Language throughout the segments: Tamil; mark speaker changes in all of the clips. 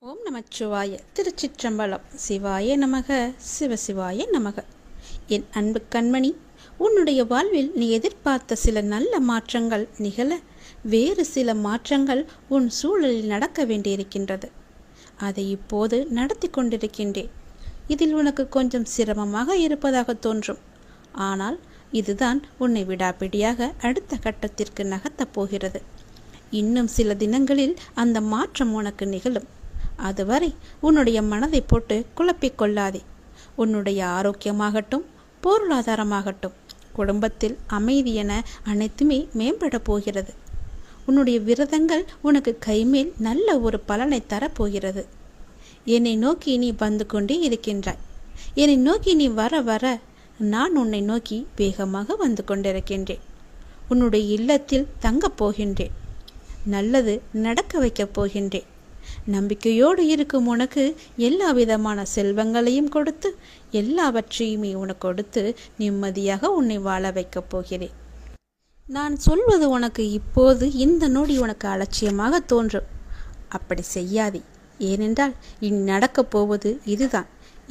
Speaker 1: ஓம் நமச்சிவாய. திருச்சிற்றம்பலம். சிவாய நமக. சிவசிவாய நமக. என் அன்பு கண்மணி, உன்னுடைய வாழ்வில் நீ எதிர்பார்த்த சில நல்ல மாற்றங்கள் நிகழ வேறு சில மாற்றங்கள் உன் சூழலில் நடக்க வேண்டியிருக்கின்றது. அதை இப்போது நடத்தி கொண்டிருக்கின்றேன். இதில் உனக்கு கொஞ்சம் சிரமமாக இருப்பதாக தோன்றும். ஆனால் இதுதான் உன்னை விடாப்பிடியாக அடுத்த கட்டத்திற்கு நகர்த்தப் போகிறது. இன்னும் சில தினங்களில் அந்த மாற்றம் உனக்கு நிகழும். அதுவரை உன்னுடைய மனதை போட்டு குழப்பிக் கொள்ளாதே. உன்னுடைய ஆரோக்கியமாகட்டும், பொருளாதாரமாகட்டும், குடும்பத்தில் அமைதி என அனைத்துமே மேம்பட போகிறது. உன்னுடைய விரதங்கள் உனக்கு கைமேல் நல்ல ஒரு பலனை தரப்போகிறது. என்னை நோக்கி நீ வந்து கொண்டே இருக்கின்றாய். என்னை நோக்கி நீ வர வர நான் உன்னை நோக்கி வேகமாக வந்து கொண்டிருக்கின்றேன். உன்னுடைய இல்லத்தில் தங்கப் போகின்றேன். நல்லது நடக்க வைக்கப் போகின்றேன். நம்பிக்கையோடு இருக்கும் உனக்கு எல்லா விதமான செல்வங்களையும் கொடுத்து எல்லாவற்றையுமே உனக்கு கொடுத்து நிம்மதியாக உன்னை வாழ வைக்கப் போகிறேன். நான் சொல்வது உனக்கு இப்போது இந்த நொடி உனக்கு அலட்சியமாக தோன்றும். அப்படி செய்யாதே. ஏனென்றால் இனி நடக்கப் போவது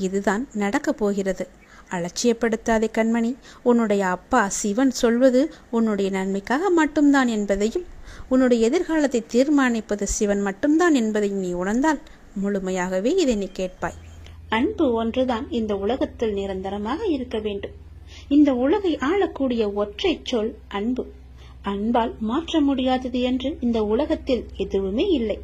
Speaker 1: இதுதான் நடக்கப் போகிறது. அலட்சியப்படுத்தாதே கண்மணி. உன்னுடைய அப்பா சிவன் சொல்வது உன்னுடைய நன்மைக்காக மட்டும்தான் என்பதையும், உன்னுடைய எதிர்காலத்தை தீர்மானிப்பது சிவன் மட்டும்தான் என்பதை நீ உணர்ந்தால் முழுமையாகவே இதை நீ கேட்பாய். அன்பு ஒன்றுதான் இந்த உலகத்தில் நிரந்தரமாக இருக்க வேண்டும். இந்த உலகை ஆளக்கூடிய ஒற்றை சொல் அன்பு. அன்பால் மாற்ற முடியாதது என்று இந்த உலகத்தில் எதுவுமே இல்லை.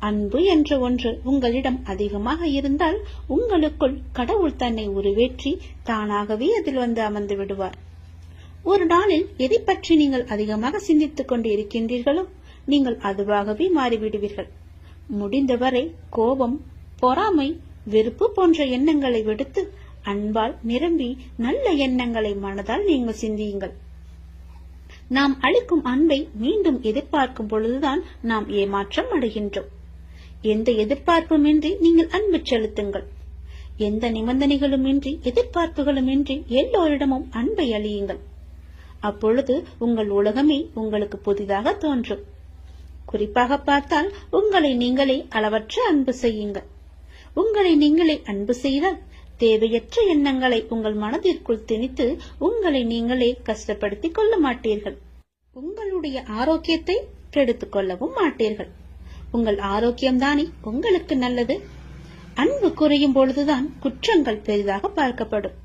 Speaker 1: அன்பு என்ற ஒன்று உங்களிடம் அதிகமாக இருந்தால் உங்களுக்குள் கடவுள் தன்னை உருவேற்றி தானாகவே அதில் வந்து அமர்ந்து விடுவார். ஒரு நாளில் எதை பற்றி நீங்கள் அதிகமாக சிந்தித்துக் கொண்டு இருக்கின்றீர்களோ நீங்கள் அதுவாகவே மாறிவிடுவீர்கள். முடிந்தவரை கோபம், பொறாமை, வெறுப்பு போன்ற எண்ணங்களை விடுத்து அன்பால் நிரம்பி நல்ல எண்ணங்களை மனதால் நீங்கள் சிந்தியுங்கள். நாம் அளிக்கும் அன்பை மீண்டும் எதிர்பார்க்கும் பொழுதுதான் நாம் ஏமாற்றம் அடைகின்றோம். எந்த எதிர்பார்ப்புமின்றி நீங்கள் அன்பு செலுத்துங்கள். எந்த நிபந்தனைகளுமின்றி, எதிர்பார்ப்புகளுமின்றி எல்லோரிடமும் அன்பை அளியுங்கள். அப்பொழுது உங்கள் உலகமே உங்களுக்கு புதிதாக தோன்றும். குறிப்பாக பார்த்தால் உங்களை நீங்களே அளவற்ற அன்பு செய்யுங்கள். உங்களை நீங்களே அன்பு செய்தால் தேவையற்ற எண்ணங்களை உங்கள் மனதிற்குள் திணித்து உங்களை நீங்களே கஷ்டப்படுத்திக் கொள்ள மாட்டீர்கள். உங்களுடைய ஆரோக்கியத்தை கெடுத்துக் கொள்ளவும் மாட்டீர்கள். உங்கள் ஆரோக்கியம்தானே உங்களுக்கு நல்லது. அன்பு குறையும் பொழுதுதான் குற்றங்கள் பெரிதாக பார்க்கப்படும்.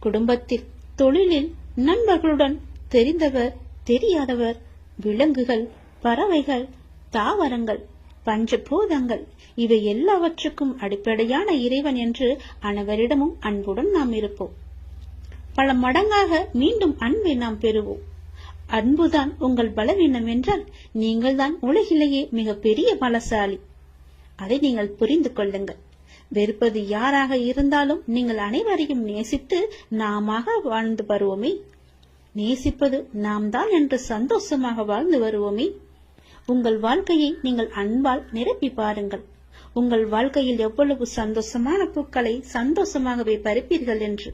Speaker 1: குடும்பத்தில், தொழிலில், நண்பர்களுடன், தெரிந்தவர், தெரியாதவர், விலங்குகள், பறவைகள், தாவரங்கள், பஞ்சபூதங்கள், இவை எல்லாவற்றுக்கும் அடிப்படையான இறைவன் என்று அனைவரிடமும் அன்புடன் நாம் இருப்போம். பல மடங்காக மீண்டும் அன்பை நாம் பெறுவோம். அன்புதான் உங்கள் பலவீனம் என்றால் நீங்கள் தான் உலகிலேயே மிக பெரிய பலசாலி. அதை நீங்கள் புரிந்து கொள்ளுங்கள். வெறுப்பது யாராக இருந்தாலும் நீங்கள் அனைவரையும் நேசித்து நாமாக வாழ்ந்து வருவோமே. நேசிப்பது நாம் தான் என்று சந்தோஷமாக வாழ்ந்து வருவோமே. உங்கள் வாழ்க்கையை நீங்கள் அன்பால் நிரப்பி பாருங்கள். உங்கள் வாழ்க்கையில் எவ்வளவு சந்தோஷமான பூக்களை சந்தோஷமாகவே பறிப்பீர்கள் என்று.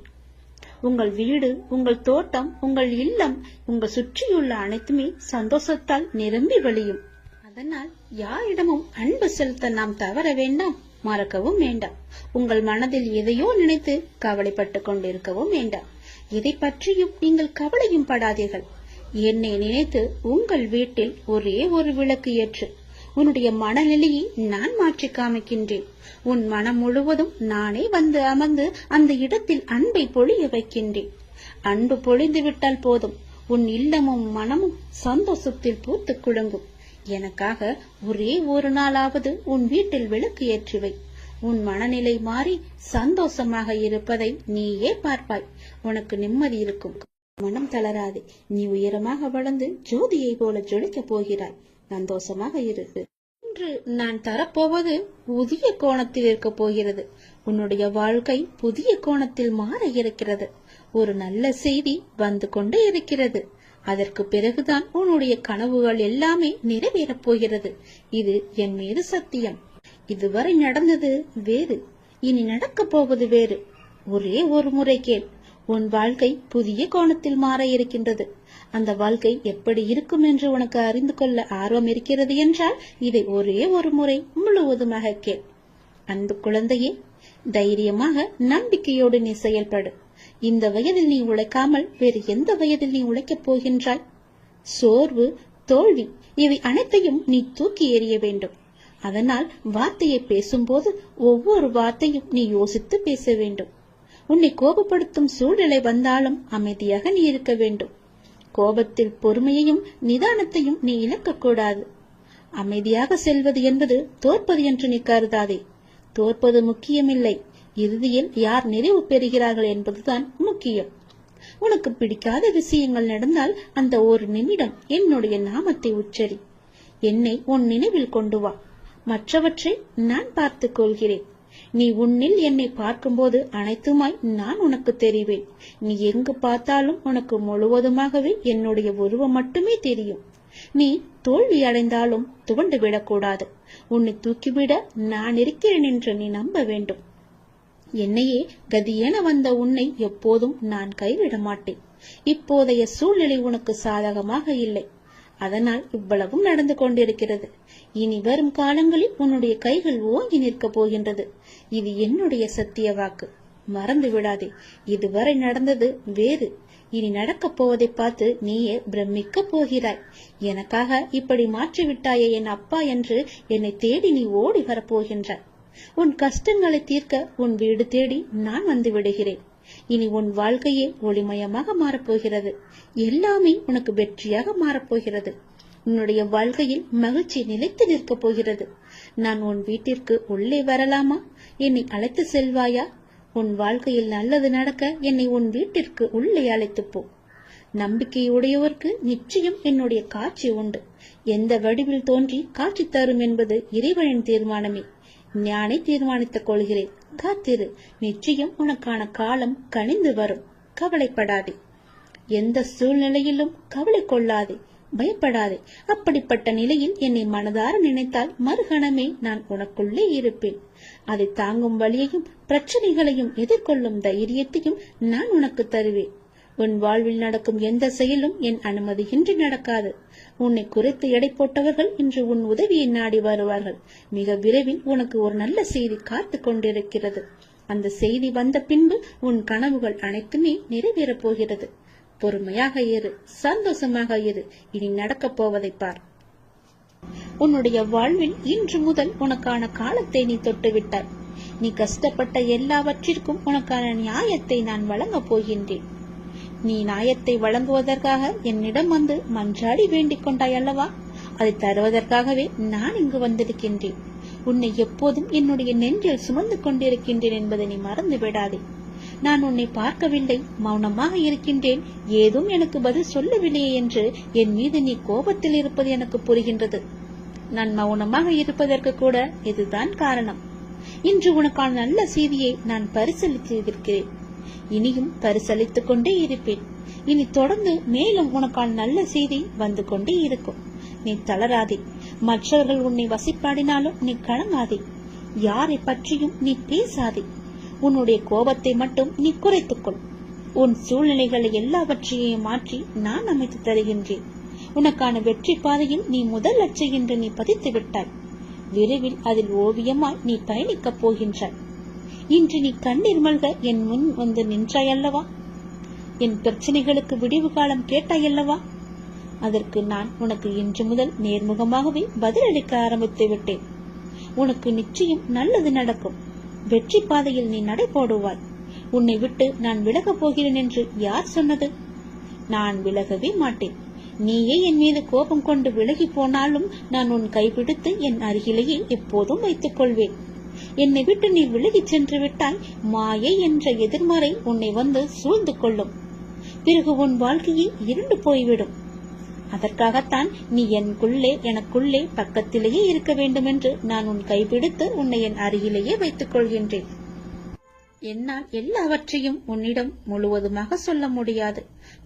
Speaker 1: உங்கள் வீடு, உங்கள் தோட்டம், உங்கள் இல்லம், உங்கள் சுற்றியுள்ள அனைத்துமே சந்தோஷத்தால் நிரம்பி வழியும். அதனால் யாரிடமும் அன்பு செலுத்த நாம் தவற வேண்டாம், மறக்கவும் வேண்டாம். உங்கள் மனதில் எதையோ நினைத்து கவலைப்பட்டு கொண்டிருக்கவும் வேண்டாம். எதை பற்றியும் நீங்கள் கவலையும் படாதீர்கள். என்னை நினைத்து உங்கள் வீட்டில் ஒரே ஒரு விளக்கு ஏற்று உன்னுடைய மனநிலையை நான் மாற்றி காமிக்கின்றேன். உன் மனம் முழுவதும் நானே வந்து அமர்ந்து அந்த இடத்தில் அன்பை பொழிய வைக்கின்றேன். அன்பு பொழிந்து விட்டால் போதும், உன் இல்லமும் மனமும் சந்தோஷத்தில் பூத்து குலுங்கும். எனக்காக ஒரே ஒரு நாளாவது உன் வீட்டில் விளக்கு ஏற்றுவை. உன் மனநிலை மாறி சந்தோஷமாக இருப்பதை நீயே பார்ப்பாய். உனக்கு நிம்மதி இருக்கும். மனம் தளராதே. நீ உயரமாக வளர்ந்து ஜோதியை போல ஜொலிக்கப் போகிறாய். சந்தோஷமாக இருக்கு. இன்று நான் தரப்போவது புதிய கோணத்தில் இருக்க போகிறது. உன்னுடைய வாழ்க்கை புதிய கோணத்தில் மாற இருக்கிறது. ஒரு நல்ல செய்தி வந்து கொண்டே இருக்கிறது. அதற்கு பிறகுதான் உன்னுடைய கனவுகள் எல்லாமே நிறைவேறப் போகிறது. இது என் மீது சத்தியம். இதுவரை நடந்தது வேறு, இனி நடக்கப் போவது வேறு. ஒரே ஒரு முறை கேள். உன் வாழ்க்கை புதிய கோணத்தில் மாற இருக்கின்றது. அந்த வாழ்க்கை எப்படி இருக்கும் என்று உனக்கு அறிந்து கொள்ள ஆர்வம் இருக்கிறது என்றால் இதை ஒரே ஒரு முறை முழுவதுமாக கேள். அன்பு குழந்தையே, தைரியமாக நம்பிக்கையோடு நீ செயல்படு. இந்த வயதில் நீ உழைக்காமல் வேறு எந்த வயதில் நீ உழைக்கப் போகின்றாய்? சோர்வு, தோல்வி இவை அனைத்தையும் நீ தூக்கி எறிய வேண்டும். அதனால் வார்த்தையை பேசும்போது ஒவ்வொரு வார்த்தையும் நீ யோசித்து பேச வேண்டும். உன்னை கோபப்படுத்தும் சூழ்நிலை வந்தாலும் அமைதியாக நீ இருக்க வேண்டும். கோபத்தில் பொறுமையையும் நிதானத்தையும் நீ இழக்கக்கூடாது. அமைதியாக செல்வது என்பது தோற்பது என்று நீ கருதாதே. தோற்பது முக்கியமில்லை, இறுதியில் யார் நிறைவு பெறுகிறார்கள் என்பதுதான் முக்கியம். உனக்கு பிடிக்காத விஷயங்கள் நடந்தால் அந்த ஒரு நிமிடம் என்னுடைய நாமத்தை உச்சரி. என்னை உன் நினைவில் கொண்டு வா. மற்றவற்றை நான் பார்த்துக் கொள்கிறேன். நீ உன்னில் என்னை பார்க்கும்போது அனைத்துமாய் நான் உனக்கு தெரிவேன். நீ எங்கு பார்த்தாலும் உனக்கு முழுவதுமாகவே என்னுடைய உருவம் மட்டுமே தெரியும். நீ தோல்வி அடைந்தாலும் துவண்டு விடக்கூடாது. உன்னை தூக்கிவிட நான் இருக்கிறேன் என்று நீ நம்ப வேண்டும். என்னையே கதியென வந்த உன்னை எப்போதும் நான் கைவிட மாட்டேன். இப்போதைய சூழ்நிலை உனக்கு சாதகமாக இல்லை, அதனால் இவ்வளவும் நடந்து கொண்டிருக்கிறது. இனி வரும் காலங்களில் உன்னுடைய கைகள் ஓங்கி நிற்கப் போகின்றது. இது என்னுடைய சத்திய வாக்கு, மறந்து விடாதே. இதுவரை நடந்தது வேறு, இனி நடக்கப் போவதை பார்த்து நீயே பிரமிக்க போகிறாய். எனக்காக இப்படி மாற்றிவிட்டாயே என் அப்பா என்று என்னை தேடி நீ ஓடி வரப்போகின்றாய். உன் கஷ்டங்களை தீர்க்க உன் வீடு தேடி நான் வந்து விடுகிறேன். இனி உன் வாழ்க்கையே ஒளிமயமாக மாறப்போகிறது. எல்லாமே உனக்கு வெற்றியாக மாறப்போகிறது. உன்னுடைய வாழ்க்கையில் மகிழ்ச்சி நிலைத்து நிற்கப் போகிறது. நான் உன் வீட்டிற்கு உள்ளே வரலாமா? என்னை அழைத்து செல்வாயா? உன் வாழ்க்கையில் நல்லது நடக்க என்னை உன் வீட்டிற்கு உள்ளே அழைத்து போ. நம்பிக்கையுடையவருக்கு நிச்சயம் என்னுடைய காட்சி உண்டு. எந்த வடிவில் தோன்றி காட்சி தரும் என்பது இறைவனின் தீர்மானமே. ஞானே தீர்மானித்துக் கொள்கிறேன். காத்திரு, நிச்சயம் உனக்கான காலம் கனிந்து வரும். கவலைப்படாதே. எந்த சூழ்நிலையிலும் கவலை கொள்ளாதே, பயப்படாதே. அப்படிப்பட்ட நிலையில் என்னை மனதார நினைத்தால் மறுகணமே நான் உனக்குள்ளே இருப்பேன். அதை தாங்கும் வழியையும் பிரச்சனைகளையும் எதிர்கொள்ளும் தைரியத்தையும் நான் உனக்கு தருவேன். உன் வாழ்வில் நடக்கும் எந்த செயலும் என் அனுமதியின்றி நடக்காது. உன்னை குறைத்து எடை போட்டவர்கள் இன்று உன் உதவியை நாடி வருவார்கள். மிக விரைவில் உனக்கு ஒரு நல்ல செய்தி காத்து கொண்டிருக்கிறது. அந்த செய்தி வந்த பின்பு உன் கனவுகள் அனைத்துமே நிறைவேறப் போகிறது. பொறுமையாக இரு, சந்தோஷமாக இரு. இனி நடக்கப் போவதை பார். உன்னுடைய வாழ்வில் இன்று முதல் உனக்கான காலத்தை நீ தொட்டுவிட்டாய். நீ கஷ்டப்பட்ட எல்லாவற்றிற்கும் உனக்கான நியாயத்தை நான் வழங்கப் போகின்றேன். நீ நியாயத்தை வழங்குவதற்காக என்னிடம் வந்து மன்றாடி வேண்டிக் கொண்டாய் அல்லவா? அதை தருவதற்காகவே நான் இங்கு வந்திருக்கின்றேன். உன்னை எப்போதும் என்னுடைய நெஞ்சில் சுமந்து கொண்டிருக்கின்றேன் என்பதை நீ மறந்து விடாதே. நான் உன்னை பார்க்கவில்லை, மௌனமாக இருக்கின்றேன், ஏதும் எனக்கு பதில் சொல்லவில்லையே என்று என் மீது நீ கோபத்தில் இருப்பது எனக்கு புரிகின்றது. நான் மௌனமாக இருப்பதற்கு கூட இதுதான் காரணம். இன்று உனக்கான நல்ல செய்தியை நான் பரிசீலித்திருக்கிறேன். இனியும் பரிசளித்துக் கொண்டே இருப்பேன். இனி தொடர்ந்து மேலும் உனக்கான நல்ல செய்தி வந்து கொண்டே இருக்கும். நீ தளராதே. மற்றவர்கள் உன்னை வசிப்பாடினாலும் நீ கலங்காதே. யாரை பற்றியும் நீ பேசாதே. உன்னுடைய கோபத்தை மட்டும் நீ குறைத்துக்கொள். உன் சூழ்நிலைகளை எல்லாவற்றையும் மாற்றி நான் அமைத்து தருகின்றேன். உனக்கான வெற்றி பாதையில் நீ முதல் அச்சை என்று நீ பதித்து விட்டாய். விரைவில் அதில் ஓவியமாய் நீ பயணிக்கப் போகின்றாய். இன்று நீ கண்ணீர் மல்க என் முன் வந்து நின்றாயல்லவா? என் பிரச்சனைகளுக்கு விடிவு காலம் கேட்டாயல்லவா? அதற்கு நான் உனக்கு இன்று முதல் நேர்முகமாகவே பதிலளிக்க ஆரம்பித்து விட்டேன். உனக்கு நிச்சயம் நல்லது நடக்கும். வெற்றி பாதையில் நீ நடை போடுவாய். உன்னை விட்டு நான் விலகப் போகிறேன் என்று யார் சொன்னது? நான் விலகவே மாட்டேன். நீயே என் மீது கோபம் கொண்டு விலகி போனாலும் நான் உன் கைப்பிடித்து என் அருகிலேயே எப்போதும் வைத்துக் கொள்வேன். என்னை விட்டு நீ விலகிச் சென்று விட்டால் மாயை என்ற எதிர்மறை உன்னை வந்து சூழ்ந்து கொள்ளும். பிறகு உன் வாழ்க்கையை இருண்டு போய்விடும். அதற்காகத்தான் நீ எனக்குள்ளே பக்கத்திலேயே இருக்க வேண்டும் என்று நான் உன் கைப்பிடித்து உன்னை என் அருகிலேயே வைத்துக் கொள்கின்றேன். என்னால் எல்லாவற்றையும் உன்னிடம் முழுவதுமாக சொல்ல முடியாது.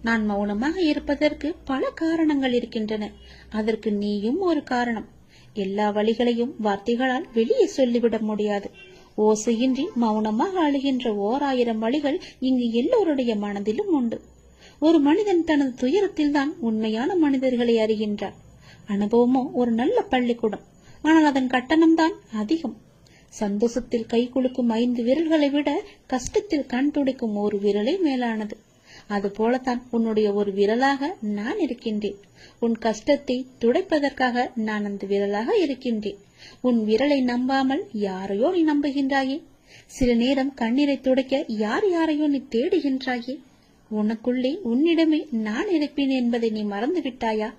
Speaker 1: நான் மௌனமாக இருப்பதற்கு பல காரணங்கள் இருக்கின்றன. அதற்கு நீயும் ஒரு காரணம். எல்லா வழிகளையும் வார்த்தைகளால் வெளியே சொல்லிவிட முடியாது. ஓசையின்றி மௌனமாக அழுகின்ற 1000 வழிகள் இங்கு எல்லோருடைய மனதிலும் உண்டு. ஒரு மனிதன் தனது துயரத்தில் தான் உண்மையான மனிதர்களை அறிகின்றார். அனுபவமோ ஒரு நல்ல பள்ளிக்கூடம், ஆனால் அதன் கட்டணம்தான் அதிகம். சந்தோஷத்தில் கை குலுக்கும் 5 விரல்களை விட கஷ்டத்தில் கண் துடைக்கும் ஒரு விரலே மேலானது. அது போலத்தான் உன்னுடைய ஒரு விரலாக நான் இருக்கின்றேன். உன் கஷ்டத்தை துடைப்பதற்காக நான் அந்த விரலாக இருக்கின்றேன். உன் விரலை நம்பாமல் யாரையோ நீ நம்புகின்றாயே. சில நேரம் கண்ணீரை துடைக்க யார் யாரையோ நீ தேடுகின்றாயே. உனக்குள்ளே உன்னிடமே நான் இருப்பேன் என்பதை நீ மறந்து விட்டாயா?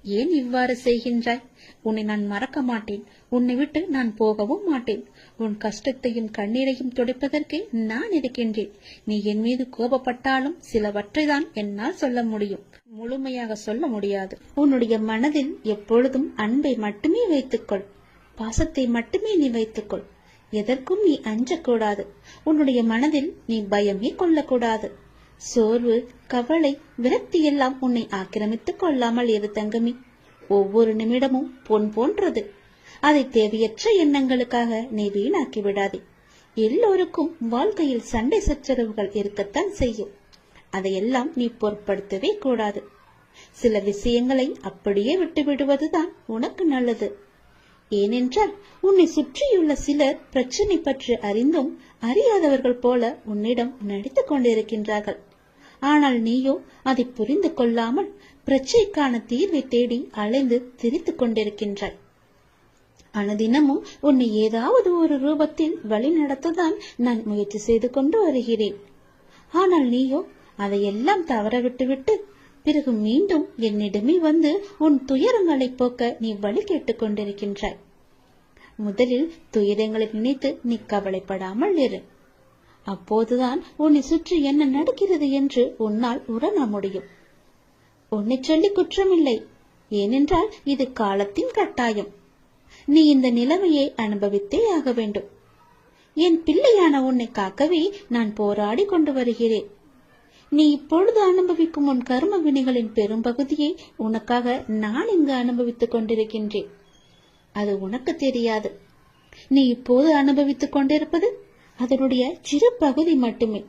Speaker 1: ஏன் இவ்வாறு செய்கின்றாய்? உன்னை நான் மறக்க மாட்டேன். உன்னை விட்டு நான் போகவும் மாட்டேன். உன் கஷ்டத்தையும் கண்ணீரையும் துடைப்பதற்கு நான் இருக்கின்றேன். நீ என் மீது கோபப்பட்டாலும் சிலவற்றைதான் என்னால் சொல்ல முடியும், முழுமையாக சொல்ல முடியாது. உன்னுடைய மனதில் எப்பொழுதும் அன்பை மட்டுமே வைத்துக்கொள். பாசத்தை மட்டுமே நீ வைத்துக்கொள். எதற்கும் நீ அஞ்சக்கூடாது. உன்னுடைய மனதில் நீ பயமே கொள்ளக்கூடாது. சோர்வு, கவலை, விரக்தி எல்லாம் உன்னை ஆக்கிரமித்துக் கொள்ளாமல் இரு தங்கமி. ஒவ்வொரு நிமிடமும் பொன் போன்றது. அதை தேவையற்ற எண்ணங்களுக்காக நீ வீணாக்கி விடாதே. எல்லோருக்கும் வாழ்க்கையில் சண்டை சச்சரவுகள் இருக்கத்தான் செய்யும். அதையெல்லாம் நீ பொருட்படுத்தவே கூடாது. சில விஷயங்களை அப்படியே விட்டு விடுவதுதான் உனக்கு நல்லது. ஏனென்றால் உன்னை சுற்றியுள்ள சிலர் பிரச்சனை பற்றி அறிந்தும் அறியாதவர்கள் போல உன்னிடம் நடித்துக் கொண்டிருக்கின்றார்கள். ஆனால் நீயோ அதை புரிந்து கொள்ளாமல் பிரச்சனைக்கான தீர்வை தேடி அலைந்து திரித்துக் கொண்டிருக்கின்றாய். அனுதினமும் உன்னை ஏதாவது ஒரு ரூபத்தில் வழி நடத்ததான் நான் முயற்சி செய்து கொண்டு வருகிறேன். ஆனால் நீயோ அதையெல்லாம் தவற விட்டுவிட்டு பிறகு மீண்டும் என்னிடமே வந்து உன் துயரங்களை போக்க நீ வழி கேட்டுக் கொண்டிருக்கின்றாய். முதலில் துயரங்களை நினைத்து நீ கவலைப்படாமல் இரு. அப்போதுதான் உன்னை சுற்றி என்ன நடக்கிறது என்று உன்னால் உணர முடியும். உன்னை சொல்லி குற்றமில்லை. ஏனென்றால் இது காலத்தின் கட்டாயம். நீ இந்த நிலைமையை அனுபவித்தே ஆக வேண்டும். என் பிள்ளையான உன்னை காக்கவே நான் போராடி கொண்டு வருகிறேன். நீ இப்பொழுது அனுபவிக்கும் உன் கர்ம வினைகளின் பெரும்பகுதியை உனக்காக நான் இங்கு அனுபவித்துக் கொண்டிருக்கின்றேன். அது உனக்கு தெரியாது. நீ இப்போது அனுபவித்துக் கொண்டிருப்பது அதனுடைய சிறு பகுதி மட்டுமே.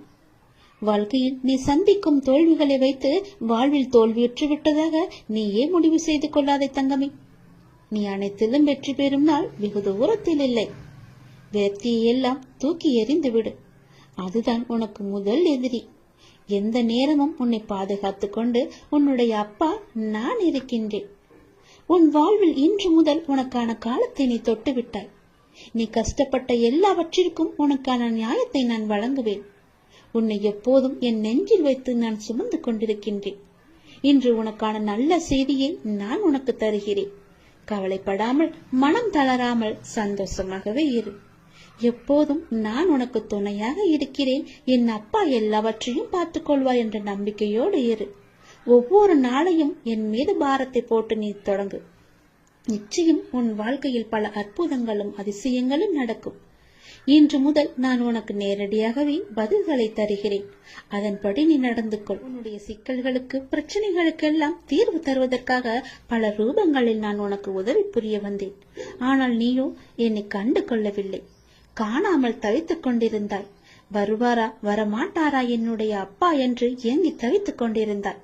Speaker 1: வாழ்க்கையில் நீ சந்திக்கும் தோல்விகளை வைத்து வாழ்வில் தோல்வியுற்று விட்டதாக நீயே முடிவு செய்து கொள்ளாதே தங்கமே. நீ அனைத்திலும் வெற்றி பெறும் நாள் வெகு தூரத்தில் இல்லை. விரக்தியை எல்லாம் தூக்கி எறிந்து விடு. அதுதான் உனக்கு முதல் எதிரி. எந்த நேரமும் உன்னை பாதுகாத்துக் கொண்டு உன்னுடைய அப்பா நான் இருக்கின்றேன். உன் வாழ்வில் இன்று முதல் உனக்கான காலத்தை நீ தொட்டு விட்டாய். நீ கஷ்டப்பட்ட எல்லாவற்றிற்கும் உனக்கான நியாயத்தை நான் வழங்குவேன். உன்னை எப்போதும் என் நெஞ்சில் வைத்து நான் சுமந்து கொண்டிருக்கின்றேன். இன்று உனக்கான நல்ல செய்தியை நான் உனக்கு தருகிறேன். கவலைப்படாமல், மனம் தளராமல் சந்தோஷமாகவே இரு. எப்போதும் நான் உனக்கு துணையாக இருக்கிறேன். என் அப்பா எல்லாவற்றையும் பார்த்துக் கொள்வார் என்ற நம்பிக்கையோடு இரு. ஒவ்வொரு நாளையும் என் மீது பாரத்தை போட்டு நீ தொடங்கு. நிச்சயம் உன் வாழ்க்கையில் பல அற்புதங்களும் அதிசயங்களும் நடக்கும். இன்று முதல் நான் உனக்கு நேரடியாகவே பதில்களை தருகிறேன். அதன்படி நீ நடந்து கொள். உன்னுடைய சிக்கல்களுக்கு, பிரச்சனைகளுக்கெல்லாம் தீர்வு தருவதற்காக பல ரூபங்களில் நான் உனக்கு உதவி புரிய வந்தேன். ஆனால் நீயோ என்னை கண்டு கொள்ளவில்லை. காணாமல் தவித்துக் கொண்டிருந்தாய். வருவாரா வரமாட்டாரா என்னுடைய அப்பா என்று ஏங்கி தவித்துக் கொண்டிருந்தாய்.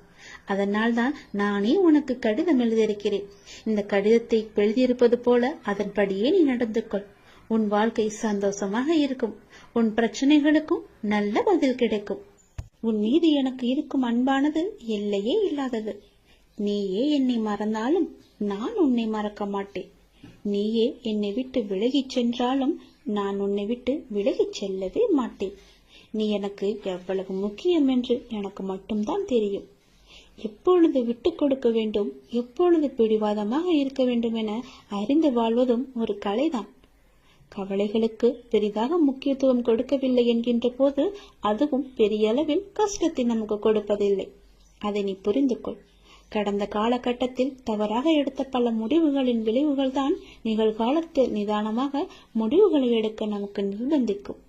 Speaker 1: அதனால்தான் நானே உனக்கு கடிதம் எழுதியிருக்கிறேன். இந்த கடிதத்தை எழுதியிருப்பது போல அதன்படியே நீ நடந்து கொள். உன் வாழ்க்கை சந்தோஷமாக இருக்கும். உன் பிரச்சனைகளுக்கும் நல்ல பதில் கிடைக்கும். உன் மீது எனக்கு இருக்கும் அன்பானது எல்லையே இல்லாதது. நீயே என்னை மறந்தாலும் நான் உன்னை மறக்க மாட்டேன். நீயே என்னை விட்டு விலகிச் சென்றாலும் நான் உன்னை விட்டு விலகிச் செல்லவே மாட்டேன். நீ எனக்கு எவ்வளவு முக்கியம் என்று எனக்கு மட்டும்தான் தெரியும். எப்பொழுது விட்டு கொடுக்க வேண்டும், எப்பொழுது பிடிவாதமாக இருக்க வேண்டும் என அறிந்து வாழ்வதும் ஒரு கலைதான். கவலைகளுக்கு பெரிதாக முக்கியத்துவம் கொடுக்கவில்லை என்கின்ற போது அதுவும் பெரிய அளவில் கஷ்டத்தை நமக்கு கொடுப்பதில்லை. அதை நீ புரிந்து கொள். கடந்த காலகட்டத்தில் தவறாக எடுத்த பல முடிவுகளின் விளைவுகள் தான் நிகழ்காலத்தில் நிதானமாக முடிவுகளை எடுக்க நமக்கு நிர்பந்திக்கும்.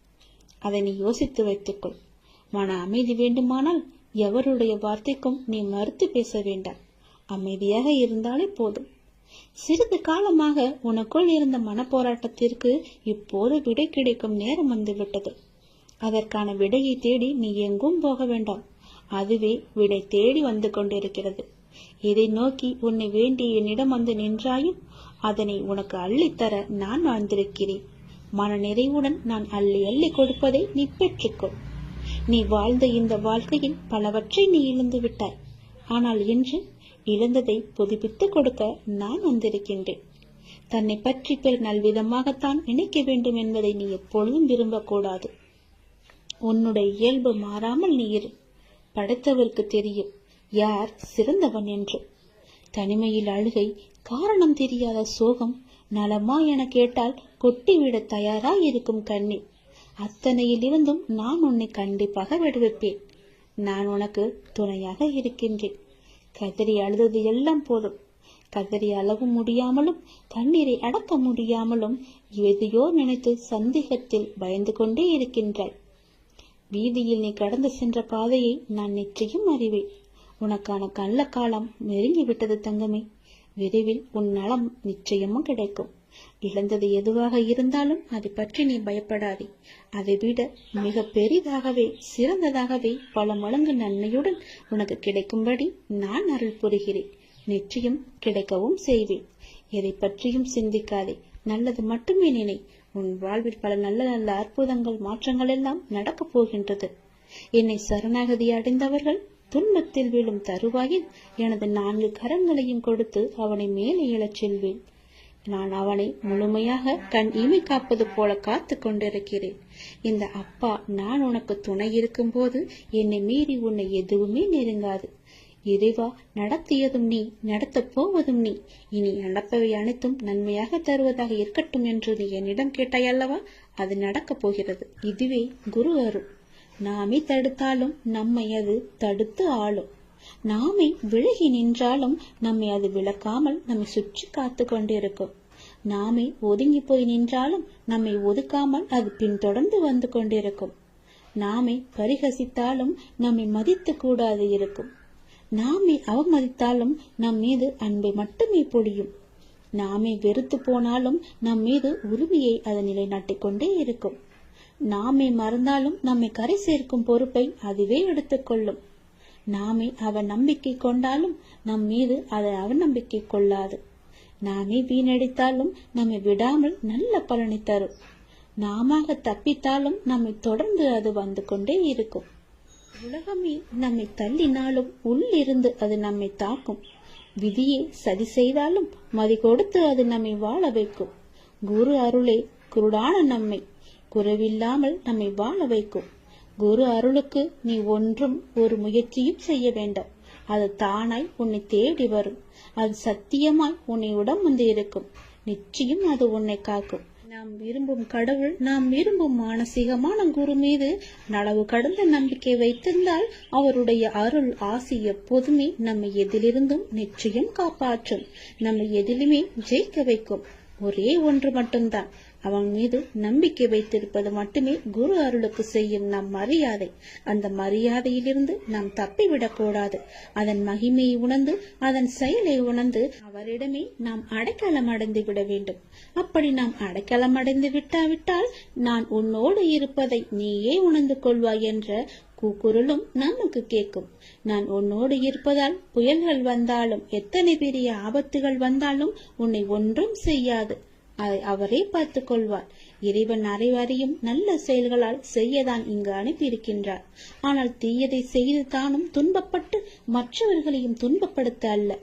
Speaker 1: அதை நீ யோசித்து வைத்துக்கொள். மன அமைதி வேண்டுமானால் எவருடைய வார்த்தைக்கும் நீ மறுத்து பேச வேண்டாம். அமைதியாக இருந்தாலே போதும். சிறிது காலமாக உனக்குள் இருந்த மனப்போராட்டத்திற்கு இப்போது விடை கிடைக்கும் நேரம் வந்துவிட்டது. அதற்கான விடையை தேடி நீ எங்கும் போக வேண்டாம். அதுவே விடை தேடி வந்து கொண்டிருக்கிறது. இதை நோக்கி உன்னை வேண்டி என்னிடம் வந்து நின்றாயும் அதனை உனக்கு அள்ளித்தர நான் வாழ்ந்திருக்கிறேன். மன நிறைவுடன் நான் அள்ளி அள்ளி கொடுப்பதை நீ பெற்றுக்கொள். நீ வாழ்ந்த இந்த வாழ்க்கையில் பலவற்றை நீ இழந்து விட்டாய். ஆனால் இன்று இழந்ததை புதுப்பித்துக் கொடுக்க நான் வந்திருக்கின்றேன். தன்னை பற்றி பெரு நல்விதமாகத்தான் நினைக்க வேண்டும் என்பதை நீ எப்பொழுதும் விரும்பக்கூடாது. உன்னுடைய இயல்பு மாறாமல் நீ இரு. படைத்தவருக்கு தெரியும் யார் சிறந்தவன் என்று. தனிமையில் அழுகை, காரணம் தெரியாத சோகம், நலமா என கேட்டால் கொட்டிவிட தயாராய் இருக்கும் கண்ணீர், அத்தனையிலிருந்தும் நான் உன்னை கண்டிப்பாக விடுவிப்பேன். நான் உனக்கு துணையாக இருக்கின்றேன். கதறி அழுதது எல்லாம் போதும். கதறி அளவு முடியாமலும் கண்ணீரை அடக்க முடியாமலும் எதையோ நினைத்து சந்தேகத்தில் பயந்து கொண்டே இருக்கின்றாய். வீதியில் நீ கடந்து சென்ற பாதையை நான் நிச்சயம் அறிவேன். உனக்கான கள்ள காலம் நெருங்கிவிட்டது தங்கமே. விரைவில் உன் நலம் நிச்சயமும் கிடைக்கும். இழந்தது எதுவாக இருந்தாலும் அதை பற்றி நீ பயப்படாதே. அதை விட மிக பெரிதாகவே சிறந்ததாகவே பல மடங்கு நன்மையுடன் உனக்கு கிடைக்கும்படி நான் அருள் புரிகிறேன். நிச்சயம் கிடைக்கவும் செய்வேன். எதை பற்றியும் சிந்திக்காதே, நல்லது மட்டுமே நினை. உன் வாழ்வில் பல நல்ல நல்ல அற்புதங்கள் மாற்றங்கள் எல்லாம் நடக்கப் போகின்றது. என்னை சரணாகதி அடைந்தவர்கள் துன்பத்தில் விழும் தருவாயில் எனது 4 கரங்களையும் கொடுத்து அவனை மேலே எழச் செல்வேன். நான் அவனை முழுமையாக கண் இமை காப்பது போல காத்து கொண்டிருக்கிறேன். இந்த அப்பா நான் உனக்கு துணை இருக்கும் போது என்னை மீறி உன்னை எதுவுமே நெருங்காது. இறைவா, நடத்தியதும் நீ, நடத்தப் போவதும் நீ. இனி நடப்பவை அனைத்தும் நன்மையாக தருவதாக இருக்கட்டும் என்று நீ என்னிடம் கேட்டாய் அல்லவா? அது நடக்கப் போகிறது. இதுவே குரு அருள். நாமே தடுத்தாலும் நம்மை அது தடுத்து ஆளும். நாமே விலகி நின்றாலும் நம்மை அது விளக்காமல் நம்மை சுற்றி காத்து கொண்டிருக்கும். நாமே ஒதுங்கி போய் நின்றாலும் நம்மை ஒதுக்காமல் அது பின்தொடர்ந்து வந்து கொண்டிருக்கும். நாமே பரிகசித்தாலும் நம்மை மதித்து கூடாது இருக்கும். நாமே அவமதித்தாலும் நம் மீது அன்பை மட்டுமே பொழியும். நாமே வெறுத்து போனாலும் நம் மீது உரிமையை அது நிலைநாட்டிக் கொண்டே இருக்கும். நாமே மறந்தாலும் நம்மை கரை சேர்க்கும் பொறுப்பை அதுவே எடுத்துக்கொள்ளும். நாமே அவன் நம்பிக்கை கொண்டாலும் நம் மீது அதை அவநம்பிக்கை கொள்ளாது. நாமே வீணடித்தாலும் நம்மை விடாமல் நல்ல பலனை தரும். நாம தப்பித்தாலும் நம்மை தொடர்ந்து அது வந்து கொண்டே இருக்கும். உலகமே நம்மை தள்ளினாலும் உள்ளிருந்து அது நம்மை தாக்கும். விதியை சதி செய்தாலும் மதி கொடுத்து அது நம்மை வாழ வைக்கும். குரு அருளே குருடான நம்மை குறைவில்லாமல் நம்மை வாழ வைக்கும். குரு அருளுக்கு நீ ஒன்றும் ஒரு முயற்சியும் செய்ய வேண்டாம். அது தானாய் உன்னை தேடி வரும். அது சத்தியமாய் உன்னை உடம்புந்து இருக்கும். நிச்சயம் அது உன்னை காக்கும். நாம் விரும்பும் கடவுள், நாம் விரும்பும் மானசீகமான குரு மீது அளவு கடந்த நம்பிக்கை வைத்திருந்தால் அவருடைய அருள் ஆசி எப்போதுமே நம்மை எதிலிருந்தும் நிச்சயம் காப்பாற்றும். நம்மை எதிலுமே ஜெயிக்க வைக்கும். ஒரே ஒன்று மட்டும்தான், அவன் மீது நம்பிக்கை வைத்திருப்பது மட்டுமே குரு அருளுக்கு செய்யும் நம் மரியாதை. அந்த மரியாதையிலிருந்து நாம் தப்பிவிடக் கூடாது. அதன் மகிமையை உணர்ந்து அதன் செயலை உணர்ந்து அவரிடமே நாம் அடைக்கலம் அடைந்து விட வேண்டும். அப்படி நாம் அடைக்கலம் அடைந்து விட்டாவிட்டால் நான் உன்னோடு இருப்பதை நீயே உணர்ந்து கொள்வாய் என்ற கூக்குரலும் நமக்கு கேட்கும். நான் உன்னோடு இருப்பதால் புயல்கள் வந்தாலும் எத்தனை பெரிய ஆபத்துகள் வந்தாலும் உன்னை ஒன்றும் செய்யாது. அதை அவரே பார்த்துக் கொள்வார். இறைவன் அனைவரையும் நல்ல செயல்களால் செய்யதான் இங்கு அனுப்பியிருக்கின்றார். ஆனால் தீயதை செய்து தானும் துன்பப்பட்டு மற்றவர்களையும் துன்பப்படுத்த அல்ல.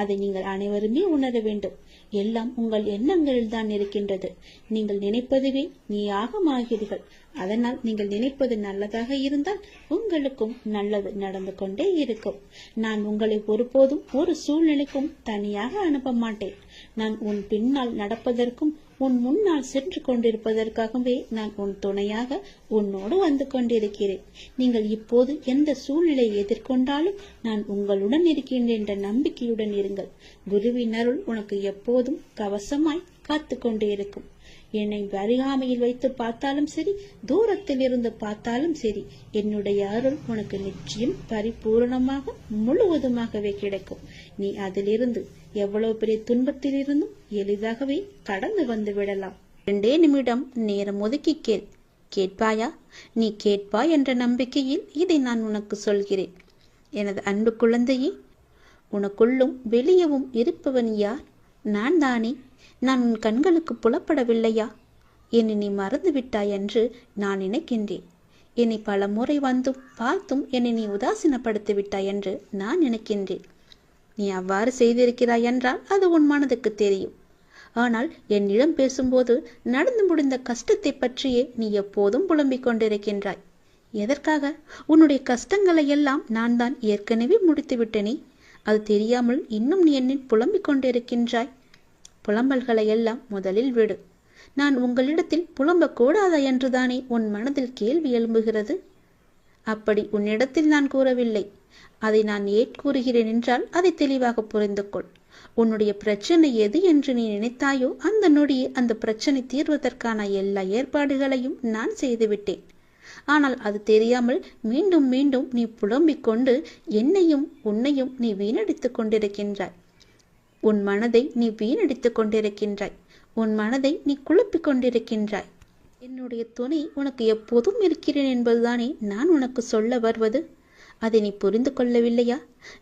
Speaker 1: அதை நீங்கள் அனைவருமே உணர வேண்டும். எல்லாம் உங்கள் எண்ணங்களில் தான் இருக்கின்றது. நீங்கள் நினைப்பதுவே நீயாக ஆகிறீர்கள். அதனால் நீங்கள் நினைப்பது நல்லதாக இருந்தால் உங்களுக்கும் நல்லது நடந்து கொண்டே இருக்கும். நான் உங்களை ஒருபோதும் ஒரு சூழ்நிலைக்கும் தனியாக அனுப்ப மாட்டேன். நான் உன் பின்னால் நடப்பதற்கும் உன் முன்னால் சென்று கொண்டிருப்பதற்காகவே நான் உன் துணையாக உன்னோடு வந்து கொண்டிருக்கிறேன். நீங்கள் இப்போது எந்த சூழ்நிலையை எதிர்கொண்டாலும் நான் உங்களுடன் இருக்கின்றேன் என்ற நம்பிக்கையுடன் இருங்கள். குருவின் அருள் உனக்கு எப்போதும் கவசமாய் காத்து கொண்டே இருக்கும். என்னை அருகாமையில் வைத்து பார்த்தாலும் சரி, தூரத்தில் இருந்து பார்த்தாலும் சரி, என்னுடைய அருள் உனக்கு நிச்சயம் பரிபூரணமாக முழுவதுமாகவே கிடைக்கும். நீ அதிலிருந்து எவ்வளவு பெரிய துன்பத்தில் இருந்தும் எளிதாகவே கடந்து வந்து விடலாம். 2 நிமிடம் நேரம் ஒதுக்கி கேள். கேட்பாயா? நீ கேட்பாய் என்ற நம்பிக்கையில் இதை நான் உனக்கு சொல்கிறேன். எனது அன்பு குழந்தையே, உனக்குள்ளும் வெளியவும் இருப்பவன் யார்? நான் தானே. நான் உன் கண்களுக்கு புலப்படவில்லையா? என்னை நீ மறந்து விட்டாய் என்று நான் நினைக்கின்றேன். என்னை பல முறை வந்தும் பார்த்தும் என்னை நீ உதாசீனப்படுத்தி விட்டாய் என்று நான் நினைக்கின்றேன். நீ அவ்வாறு செய்திருக்கிறாய் என்றால் அது உன் மனதுக்கு தெரியும். ஆனால் என்னிடம் பேசும்போது நடந்து முடிந்த கஷ்டத்தை பற்றியே நீ எப்போதும் புலம்பிக் கொண்டிருக்கின்றாய். எதற்காக? உன்னுடைய கஷ்டங்களை எல்லாம் நான் தான் ஏற்கனவே முடித்து விட்டேனே. அது தெரியாமல் இன்னும் நீ என்னில் புலம்பிக் கொண்டிருக்கின்றாய். புலம்பல்களை எல்லாம் முதலில் விடு. நான் உங்களிடத்தில் புலம்பக்கூடாதா என்றுதானே உன் மனதில் கேள்வி எழும்புகிறது. அப்படி உன்னிடத்தில் நான் கூறவில்லை. அதை நான் ஏன் கூறுகிறேன் என்றால் அதை தெளிவாக புரிந்து கொள். உன்னுடைய பிரச்சனை எது என்று நீ நினைத்தாயோ அந்த நொடியே அந்த பிரச்சனை தீர்வதற்கான எல்லா ஏற்பாடுகளையும் நான் செய்துவிட்டேன். ஆனால் அது தெரியாமல் மீண்டும் மீண்டும் நீ புலம்பிக் கொண்டு என்னையும் உன்னையும் நீ வீணடித்துக் கொண்டிருக்கின்றாய். உன் மனதை நீ வீணடித்துக் கொண்டிருக்கின்றாய். உன் மனதை நீ குழப்பிக் கொண்டிருக்கின்றாய். என்னுடைய துணை உனக்கு எப்போதும் இருக்கிறேன் என்பதுதானே நான் உனக்கு சொல்ல வருவது. அதை நீ புரிந்து கொள்ளவில்லையா?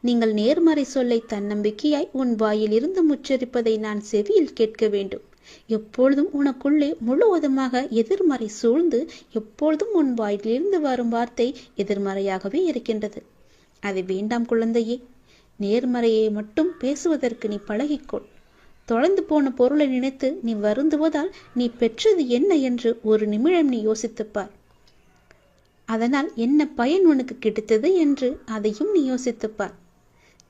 Speaker 1: நீங்கள் நேர்மறை சொல்லை தன்னம்பிக்கையாய் உன் வாயில் இருந்து முச்சரிப்பதை நான் செவியில் கேட்க வேண்டும். எப்பொழுதும் உனக்குள்ளே முழுவதுமாக எதிர்மறை சூழ்ந்து எப்பொழுதும் உன் வாயிலிருந்து வரும் வார்த்தை எதிர்மறையாகவே இருக்கின்றது. அது வேண்டாம் குழந்தையே. நேர்மறையை மட்டும் பேசுவதற்கு நீ பழகிக்கொள். தொலைந்து போன பொருளை நினைத்து நீ வருந்துவதால் நீ பெற்றது என்ன என்று ஒரு நிமிடம் நீ யோசித்துப்பார். அதனால் என்ன பயன் உனக்கு கிடைத்தது என்று அதையும் நீ யோசித்துப்பார்.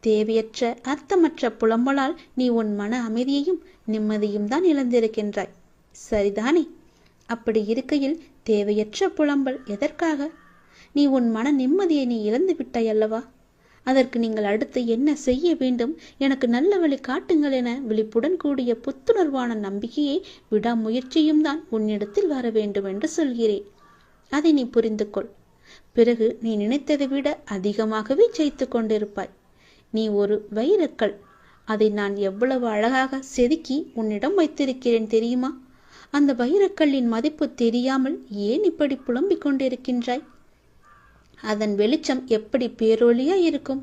Speaker 1: தேவையற்ற அர்த்தமற்ற புலம்பலால் நீ உன் மன அமைதியையும் நிம்மதியும் தான் இழந்திருக்கின்றாய். சரிதானே? அப்படி இருக்கையில் தேவையற்ற புலம்பல் எதற்காக? நீ உன் மன நிம்மதியை நீ இழந்து விட்டாய் அல்லவா? அதற்கு நீங்கள் அடுத்து என்ன செய்ய வேண்டும், எனக்கு நல்ல வழி காட்டுங்கள் என விழிப்புடன் கூடிய புத்துணர்வான நம்பிக்கையை விடாமுயற்சியும் தான் உன்னிடத்தில் வர வேண்டும் என்று சொல்கிறேன். அதை நீ புரிந்து கொள். பிறகு நீ நினைத்ததை விட அதிகமாகவே ஜெயித்து கொண்டிருப்பாய். நீ ஒரு வைரக்கல். அதை நான் எவ்வளவு அழகாக செதுக்கி உன்னிடம் வைத்திருக்கிறேன் தெரியுமா? அந்த வைரக்கல்லின் மதிப்பு தெரியாமல் ஏன் இப்படி புலம்பிக் கொண்டிருக்கின்றாய்? அதன் வெளிச்சம் எப்படி பேரொளியாய் இருக்கும்.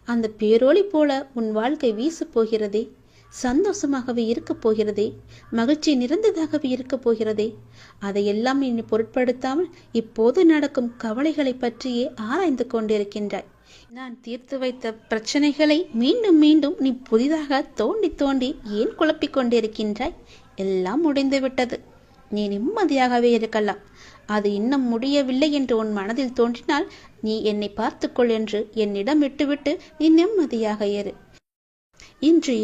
Speaker 1: அந்த பேரொளி போல உன் வாழ்க்கை வீசப் போகிறதே. சந்தோஷமாகவே இருக்கப் போகிறதே. மகிழ்ச்சி நிறைந்ததாகவே இருக்கப் போகிறதே. அதையெல்லாம் நீ பொருட்படுத்தாமல் இப்போது நடக்கும் கவலைகளை பற்றியே ஆராய்ந்து கொண்டிருக்கின்றாய். நான் தீர்த்து வைத்த பிரச்சனைகளை மீண்டும் மீண்டும் நீ புதிதாக தோண்டி தோண்டி ஏன் குழப்பிக் கொண்டிருக்கின்றாய்? எல்லாம் முடிந்துவிட்டது. நீ நிம்மதியாகவே இருக்கலாம். அது இன்னும் முடியவில்லை என்று உன் மனதில் தோன்றினால் நீ என்னை பார்த்துக்கொள் என்று என்னிடம் விட்டுவிட்டு நீ நிம்மதியாக இரு. இன்று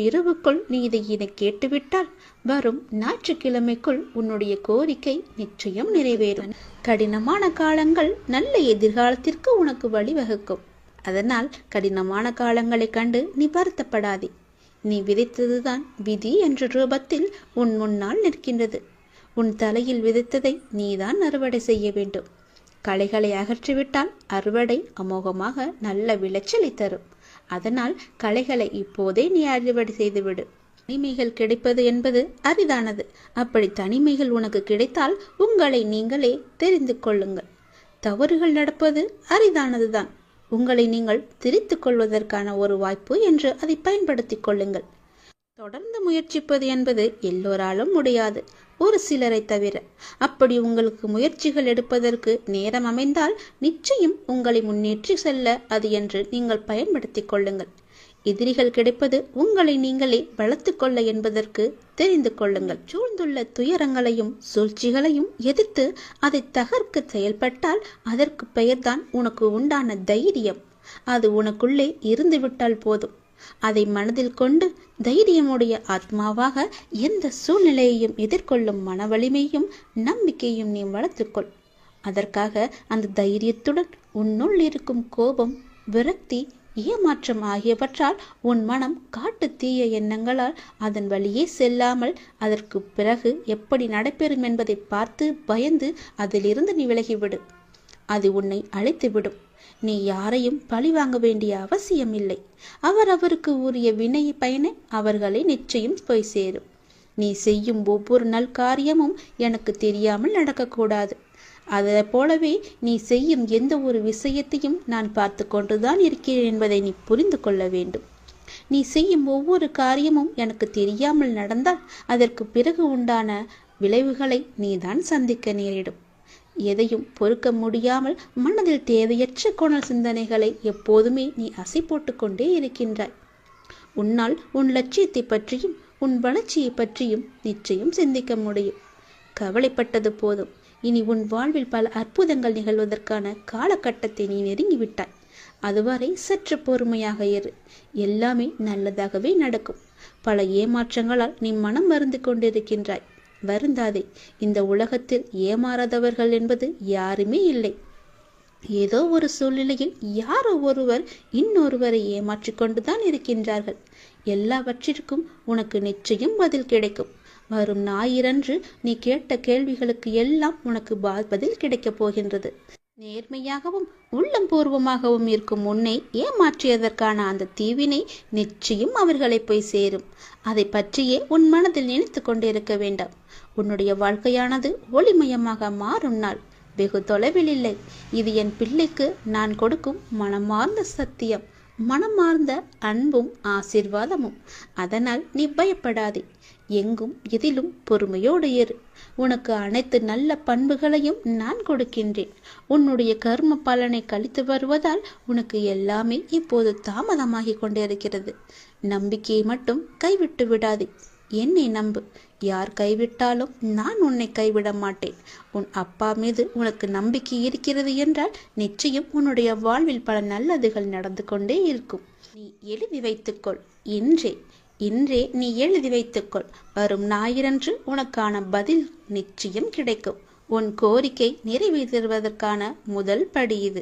Speaker 1: இரவுக்குள் நீ இதை கேட்டுவிட்டால் வரும் ஞாயிற்றுக்கிழமைக்குள் உன்னுடைய கோரிக்கை நிச்சயம் நிறைவேறும். கடினமான காலங்கள் நல்ல எதிர்காலத்திற்கு உனக்கு வழிவகுக்கும். அதனால் கடினமான காலங்களை கண்டு நீ வருத்தப்படாதே. நீ விதைத்ததுதான் விதி என்ற ரூபத்தில் உன் முன்னால் நிற்கின்றது. உன் தலையில் விதைத்ததை நீதான் அறுவடை செய்ய வேண்டும். களைகளை அகற்றிவிட்டால் அறுவடை அமோகமாக நல்ல விளைச்சலை தரும். அதனால் களைகளை இப்போதே நீ அறுவடை செய்துவிடு. தனிமைகள் கிடைப்பது என்பது அரிதானது. அப்படி தனிமைகள் உனக்கு கிடைத்தால் உங்களை நீங்களே தெரிந்து கொள்ளுங்கள். தவறுகள் நடப்பது அரிதானதுதான். உங்களை நீங்கள் திரித்து கொள்வதற்கான ஒரு வாய்ப்பு என்று அதை பயன்படுத்திக் கொள்ளுங்கள். தொடர்ந்து முயற்சிப்பது என்பது எல்லோராலும் முடியாது, ஒரு சிலரை தவிர. அப்படி உங்களுக்கு முயற்சிகள் எடுப்பதற்கு நேரம் அமைந்தால் நிச்சயம் உங்களை முன்னேற்றி செல்ல அது என்று நீங்கள் பயன்படுத்திக் கொள்ளுங்கள். எதிரிகள் கிடைப்பது உங்களை நீங்களே வளர்த்து கொள்ள என்பதற்கு தெரிந்து கொள்ளுங்கள். சூழ்ந்துள்ள துயரங்களையும் சூழ்ச்சிகளையும் எதிர்த்து அதை தகர்க்க செயல்பட்டால் அதற்கு பெயர்தான் உனக்கு உண்டான தைரியம். அது உனக்குள்ளே இருந்துவிட்டால் போதும். அதை மனதில் கொண்டு தைரியமுடைய ஆத்மாவாக எந்த சூழ்நிலையையும் எதிர்கொள்ளும் மன வலிமையும் நம்பிக்கையும் நீ வளர்த்துக்கொள். அதற்காக அந்த தைரியத்துடன் உன்னுள் இருக்கும் கோபம், விரக்தி, ஏமாற்றம் ஆகியவற்றால் உன் மனம் காட்டு தீய எண்ணங்களால் அதன் வழியே செல்லாமல் அதற்கு பிறகு எப்படி நடைபெறும் என்பதை பார்த்து பயந்து அதிலிருந்து நீ விலகிவிடு. அது உன்னை அழைத்துவிடும். நீ யாரையும் பழி வாங்க வேண்டிய அவசியம் இல்லை. அவருக்கு உரிய வினை பயனை அவர்களை நிச்சயம் போய் சேரும். நீ செய்யும் ஒவ்வொரு நல் காரியமும் எனக்கு தெரியாமல் நடக்கக்கூடாது. அதை போலவே நீ செய்யும் எந்த ஒரு விஷயத்தையும் நான் பார்த்து கொண்டுதான் இருக்கிறேன் என்பதை நீ புரிந்து கொள்ள வேண்டும். நீ செய்யும் ஒவ்வொரு காரியமும் எனக்கு தெரியாமல் நடந்தால் அதற்கு பிறகு உண்டான விளைவுகளை நீதான் சந்திக்க நேரிடும். எதையும் பொறுக்க முடியாமல் மனதில் தேவையற்ற கோணல் சிந்தனைகளை எப்போதுமே நீ அசை போட்டு கொண்டே இருக்கின்றாய். உன்னால் உன் லட்சியத்தை பற்றியும் உன் வளர்ச்சியை பற்றியும் நிச்சயம் சிந்திக்க முடியும். கவலைப்பட்டது போதும். இனி உன் வாழ்வில் பல அற்புதங்கள் நிகழ்வதற்கான காலகட்டத்தை நீ நெருங்கிவிட்டாய். அதுவரை சற்று பொறுமையாக இரு. எல்லாமே நல்லதாகவே நடக்கும். பல ஏமாற்றங்களால் நீ மனம் மருந்து கொண்டிருக்கின்றாய். வருந்தாதே. இந்த உலகத்தில் ஏமாறாதவர்கள் என்பது யாருமே இல்லை. ஏதோ ஒரு சூழ்நிலையில் யாரோ ஒருவர் இன்னொருவரை ஏமாற்றிக் கொண்டுதான் இருக்கின்றார்கள். எல்லாவற்றிற்கும் உனக்கு நிச்சயம் பதில் கிடைக்கும். வரும் ஞாயிறன்று நீ கேட்ட கேள்விகளுக்கு எல்லாம் உனக்கு பதில் கிடைக்கப் போகின்றது. நேர்மையாகவும் உள்ளம் பூர்வமாகவும் இருக்கும் உன்னை ஏமாற்றியதற்கான அந்த தீவினை நிச்சயம் அவர்களை போய் சேரும். அதை பற்றியே உன் மனதில் நினைத்து கொண்டிருக்க வேண்டாம். உன்னுடைய வாழ்க்கையானது ஒளிமயமாக மாறும் நாள் வெகு தொலைவில் இல்லை. இது என் பிள்ளைக்கு நான் கொடுக்கும் மனமார்ந்த சத்தியம், மனமார்ந்த அன்பும் ஆசீர்வாதமும். அதனால் நீ பயப்படாதே. எங்கும் எதிலும் பொறுமையோடு இரு. உனக்கு அனைத்து நல்ல பண்புகளையும் நான் கொடுக்கின்றேன். உன்னுடைய கர்ம பலனை கழித்து வருவதால் உனக்கு எல்லாமே இப்போது தாமதமாகி கொண்டிருக்கிறது. நம்பிக்கையை மட்டும் கைவிட்டு விடாதே. என்னை நம்பு. யார் கைவிட்டாலும் நான் உன்னை கைவிட மாட்டேன். உன் அப்பா மீது உனக்கு நம்பிக்கை இருக்கிறது என்றால் நிச்சயம் உன்னுடைய வாழ்வில் பல நல்லதுகள் நடந்து கொண்டே இருக்கும். நீ எழுதி வைத்துக்கொள். இன்றே நீ எழுதி வைத்துக்கொள். வரும் ஞாயிறன்று உனக்கான பதில் நிச்சயம் கிடைக்கும். உன் கோரிக்கை நிறைவேற்றுவதற்கான முதல் படி இது.